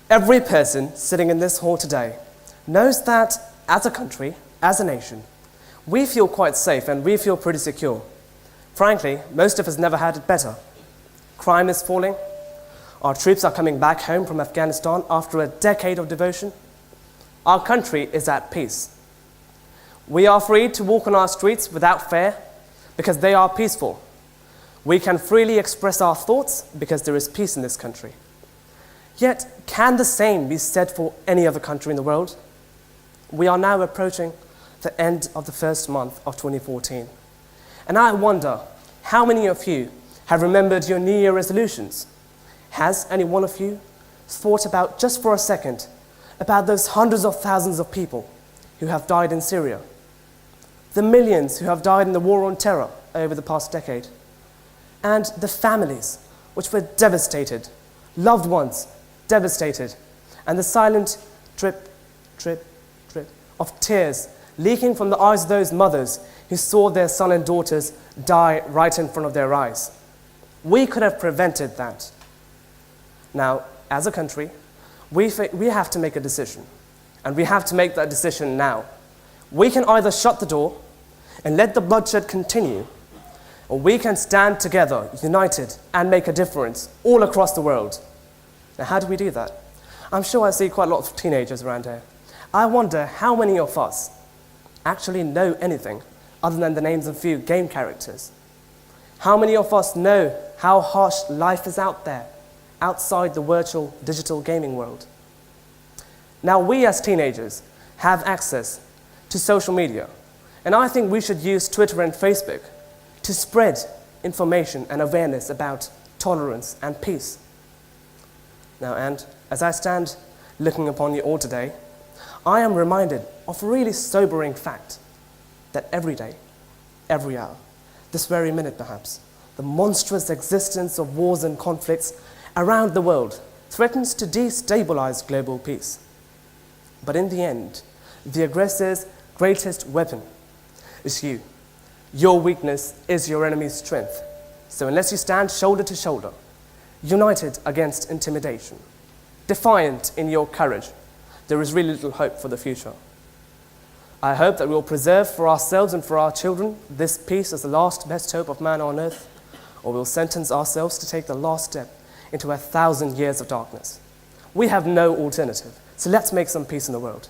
Every person sitting in this hall today knows that as a country, as a nation, we feel quite safe and we feel pretty secure. Frankly, most of us never had it better. Crime is falling. Our troops are coming back home from Afghanistan after a decade of devotion. Our country is at peace. We are free to walk on our streets without fear because they are peaceful. We can freely express our thoughts because there is peace in this country. Yet, can the same be said for any other country in the world? We are now approaching the end of the first month of 2014. And I wonder how many of you have remembered your New Year resolutions? Has any one of you thought about, just for a second, about those hundreds of thousands of people who have died in Syria? The millions who have died in the war on terror over the past decade? And the families which were devastated, loved ones devastated, and the silent drip, drip, drip of tears leaking from the eyes of those mothers who saw their sons and daughters die right in front of their eyes. We could have prevented that. Now, as a country, we have to make a decision, and we have to make that decision now. We can either shut the door and let the bloodshed continue, or we can stand together, united, and make a difference all across the world. Now, how do we do that? I'm sure I see quite a lot of teenagers around here. I wonder how many of us actually know anything other than the names of a few game characters. How many of us know how harsh life is out there, outside the virtual digital gaming world? Now, we as teenagers have access to social media, and I think we should use Twitter and Facebook to spread information and awareness about tolerance and peace. Now, and as I stand looking upon you all today, I am reminded of a really sobering fact that every day, every hour, this very minute perhaps, the monstrous existence of wars and conflicts around the world threatens to destabilize global peace. But in the end, the aggressor's greatest weapon is you. Your weakness is your enemy's strength. So unless you stand shoulder to shoulder, united against intimidation, defiant in your courage, there is really little hope for the future. I hope that we will preserve for ourselves and for our children this peace as the last best hope of man on earth, or we'll sentence ourselves to take the last step into 1,000 years of darkness. We have no alternative, so let's make some peace in the world.